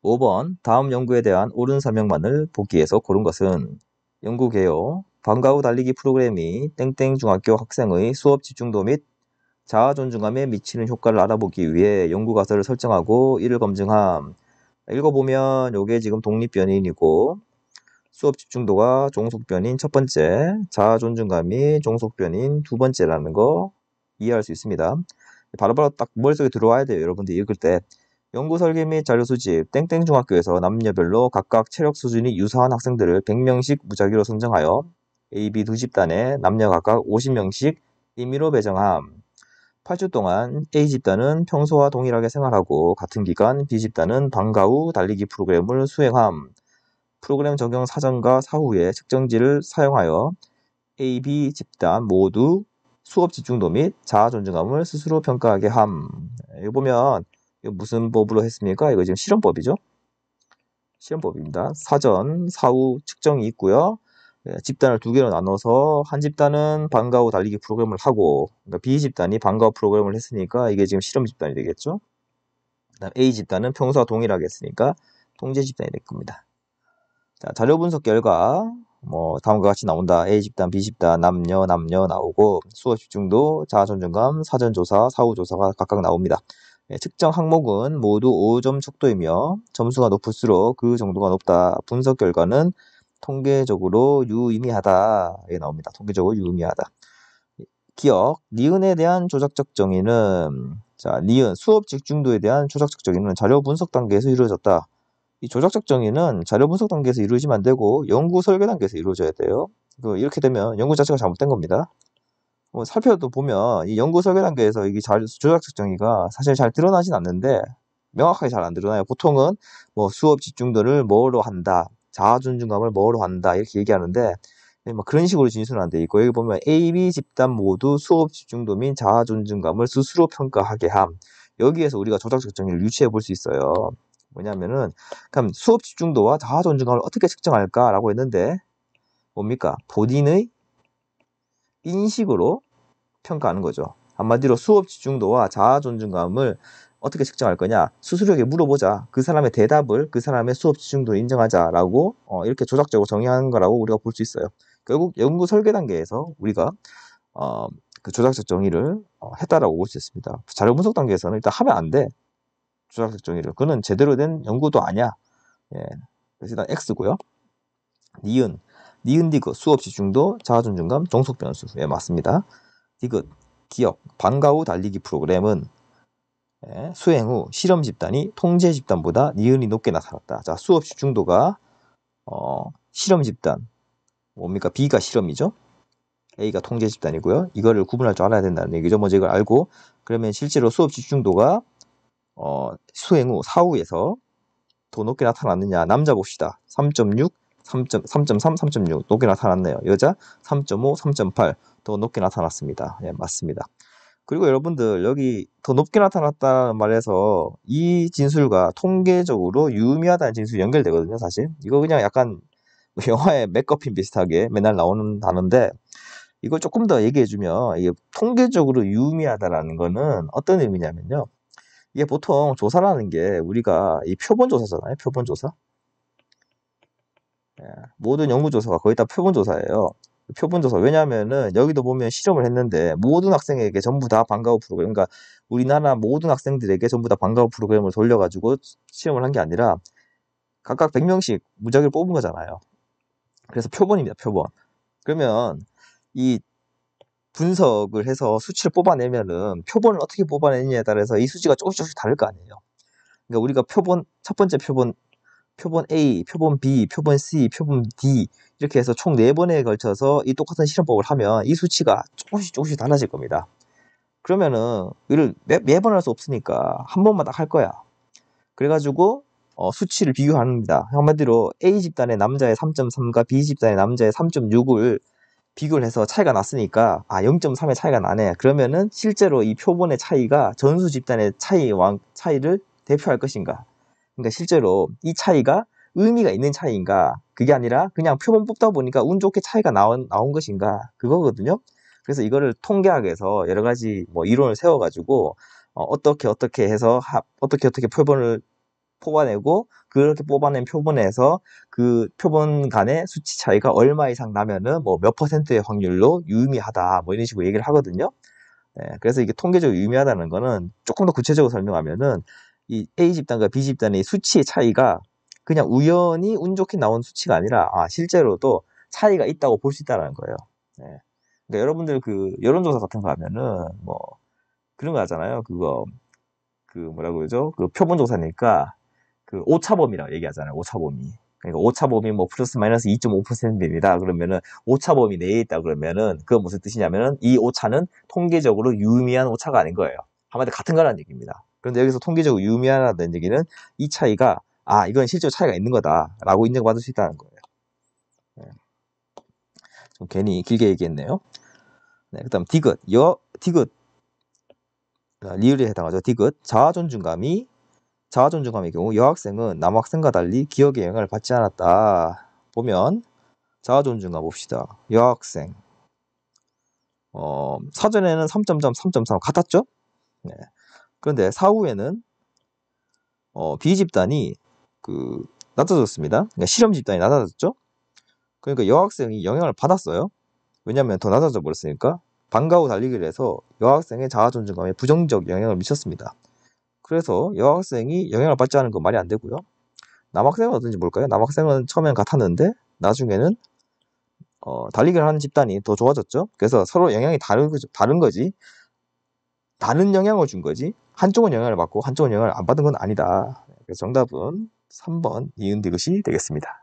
5번 다음 연구에 대한 옳은 설명만을 보기에서 고른 것은 연구 개요. 방과 후 달리기 프로그램이 땡땡 중학교 학생의 수업 집중도 및 자아 존중감에 미치는 효과를 알아보기 위해 연구 가설을 설정하고 이를 검증함. 읽어보면 요게 지금 독립변인이고 수업 집중도가 종속변인 첫 번째, 자아 중감이 종속변인 두 번째라는 거 이해할 수 있습니다. 바로바로 딱 머릿속에 들어와야 돼요. 여러분들 읽을 때. 연구 설계 및 자료 수집, 땡땡 중학교에서 남녀별로 각각 체력 수준이 유사한 학생들을 100명씩 무작위로 선정하여 A, B 두 집단에 남녀 각각 50명씩 임의로 배정함. 8주 동안 A 집단은 평소와 동일하게 생활하고 같은 기간 B 집단은 방과 후 달리기 프로그램을 수행함. 프로그램 적용 사전과 사후에 측정지를 사용하여 A, B 집단 모두 수업 집중도 및 자아 존중감을 스스로 평가하게 함. 여기 보면 이거 무슨 법으로 했습니까? 이거 지금 실험법이죠? 실험법입니다. 사전, 사후 측정이 있고요. 집단을 두 개로 나눠서 한 집단은 방과 후 달리기 프로그램을 하고 그러니까 B 집단이 방과 후 프로그램을 했으니까 이게 지금 실험 집단이 되겠죠? 그다음 A 집단은 평소와 동일하게 했으니까 통제 집단이 될 겁니다. 자, 자료 분석 결과 다음과 같이 나온다. A 집단, B 집단, 남녀 나오고 수업 집중도, 자아 존중감, 사전 조사, 사후 조사가 각각 나옵니다. 측정 항목은 모두 5점 척도이며 점수가 높을수록 그 정도가 높다. 분석 결과는 통계적으로 유의미하다. 이게 나옵니다. 통계적으로 유의미하다. 기억, 니은에 대한 조작적 정의는 자, 니은, 수업 집중도에 대한 조작적 정의는 자료 분석 단계에서 이루어졌다. 이 조작적 정의는 자료 분석 단계에서 이루어지면 안 되고 연구 설계 단계에서 이루어져야 돼요. 이렇게 되면 연구 자체가 잘못된 겁니다. 살펴도 보면 이 연구 설계 단계에서 이게 조작적 정의가 사실 잘 드러나진 않는데 명확하게 잘 안 드러나요. 보통은 수업 집중도를 뭐로 한다, 자아 존중감을 뭐로 한다 이렇게 얘기하는데 그런 식으로 진술은 안 돼 있고 여기 보면 A, B 집단 모두 수업 집중도 및 자아 존중감을 스스로 평가하게 함. 여기에서 우리가 조작적 정의를 유추해 볼 수 있어요. 뭐냐면은 그럼 수업 집중도와 자아 존중감을 어떻게 측정할까라고 했는데 뭡니까? 본인의 인식으로 평가하는 거죠. 한마디로 수업 집중도와 자아 존중감을 어떻게 측정할 거냐? 스스로에게 물어보자. 그 사람의 대답을 그 사람의 수업 집중도를 인정하자라고 이렇게 조작적으로 정의하는 거라고 우리가 볼 수 있어요. 결국 연구 설계 단계에서 우리가 그 조작적 정의를 했다라고 볼 수 있습니다. 자료 분석 단계에서는 일단 하면 안 돼. 조작적 정의를. 그는 제대로 된 연구도 아니야. 예. 그래서 일단 X고요. 니은 디귿 수업 집중도, 자아 존중감, 종속 변수. 예, 맞습니다. 디귿 기억 방과 후 달리기 프로그램은 수행 후 실험 집단이 통제 집단보다 니은이 높게 나타났다. 자, 수업 집중도가 실험 집단 뭡니까? B가 실험이죠. A가 통제 집단이고요. 이거를 구분할 줄 알아야 된다는 얘기죠. 먼저 이걸 알고 그러면 실제로 수업 집중도가 수행 후 사후에서 더 높게 나타났느냐. 남자 봅시다. 3.6, 3.3, 3.6 높게 나타났네요. 여자 3.5, 3.8 더 높게 나타났습니다. 예, 맞습니다. 그리고 여러분들 여기 더 높게 나타났다는 말에서 이 진술과 통계적으로 유의미하다는 진술이 연결되거든요. 사실 이거 그냥 약간 영화의 맥거핀 비슷하게 맨날 나오는 단어인데 이걸 조금 더 얘기해주면 이게 통계적으로 유의미하다라는 거는 어떤 의미냐면요. 이게 보통 조사라는 게 우리가 이 표본조사잖아요. 표본조사. 모든 연구조사가 거의 다 표본조사예요. 표본조사. 왜냐하면은 여기도 보면 실험을 했는데 모든 학생에게 전부 다 방과 후 프로그램, 그러니까 우리나라 모든 학생들에게 전부 다 방과 후 프로그램을 돌려가지고 실험을 한 게 아니라 각각 100명씩 무작위로 뽑은 거잖아요. 그래서 표본입니다. 표본. 그러면 이 분석을 해서 수치를 뽑아내면은 표본을 어떻게 뽑아내느냐에 따라서 이 수치가 조금씩 다를 거 아니에요. 그러니까 우리가 첫 번째 표본 A, 표본 B, 표본 C, 표본 D 이렇게 해서 총 4번에 걸쳐서 이 똑같은 실험법을 하면 이 수치가 조금씩 달라질 겁니다. 그러면은 이를 매번 할 수 없으니까 한 번만 딱 할 거야. 그래가지고 수치를 비교합니다. 한마디로 A 집단의 남자의 3.3과 B 집단의 남자의 3.6을 비교를 해서 차이가 났으니까 0.3의 차이가 나네. 그러면은 실제로 이 표본의 차이가 전수 집단의 차이를 대표할 것인가. 그러니까 실제로 이 차이가 의미가 있는 차이인가, 그게 아니라 그냥 표본 뽑다 보니까 운 좋게 차이가 나온 것인가, 그거거든요. 그래서 이거를 통계학에서 여러 가지 이론을 세워가지고 어떻게 해서 어떻게 표본을 뽑아내고 그렇게 뽑아낸 표본에서 그 표본 간의 수치 차이가 얼마 이상 나면은 뭐 몇 퍼센트의 확률로 유의미하다 뭐 이런 식으로 얘기를 하거든요. 네, 그래서 이게 통계적으로 유의미하다는 거는 조금 더 구체적으로 설명하면은 이 A 집단과 B 집단의 수치의 차이가 그냥 우연히 운 좋게 나온 수치가 아니라 실제로도 차이가 있다고 볼 수 있다는 거예요. 네. 그러니까 여러분들 그 여론조사 같은 거 하면은 뭐 그런 거 하잖아요. 그거 그 뭐라고 그러죠? 그 표본조사니까 그 오차범위라고 얘기하잖아요. 오차범위. 그러니까 오차범위 뭐 플러스 마이너스 2.5%입니다. 그러면은 오차범위 내에 있다 그러면은 그건 무슨 뜻이냐면은 이 오차는 통계적으로 유의미한 오차가 아닌 거예요. 한마디로 같은 거라는 얘기입니다. 그런데 여기서 통계적으로 유의미하다는 얘기는 이 차이가 이건 실제로 차이가 있는 거다라고 인정받을 수 있다는 거예요. 네. 좀 괜히 길게 얘기했네요. 네, 그다음 디귿. 디귿 리을에 해당하죠. 디귿. 자아존중감의 경우 여학생은 남학생과 달리 기억에 영향을 받지 않았다. 보면 자아존중감 봅시다. 여학생 사전에는 3.3, 3.3 같았죠? 네. 그런데 사후에는 B집단이 낮아졌습니다. 그러니까 실험 집단이 낮아졌죠? 그러니까 여학생이 영향을 받았어요. 왜냐하면 더 낮아져 버렸으니까. 방과 후 달리기를 해서 여학생의 자아존중감에 부정적 영향을 미쳤습니다. 그래서 여학생이 영향을 받지 않은 건 말이 안 되고요. 남학생은 어떤지 볼까요? 남학생은 처음엔 같았는데 나중에는 달리기를 하는 집단이 더 좋아졌죠. 그래서 서로 영향이 다른 거지. 다른 영향을 준 거지. 한쪽은 영향을 받고 한쪽은 영향을 안 받은 건 아니다. 그래서 정답은 3번 니은 디귿이 되겠습니다.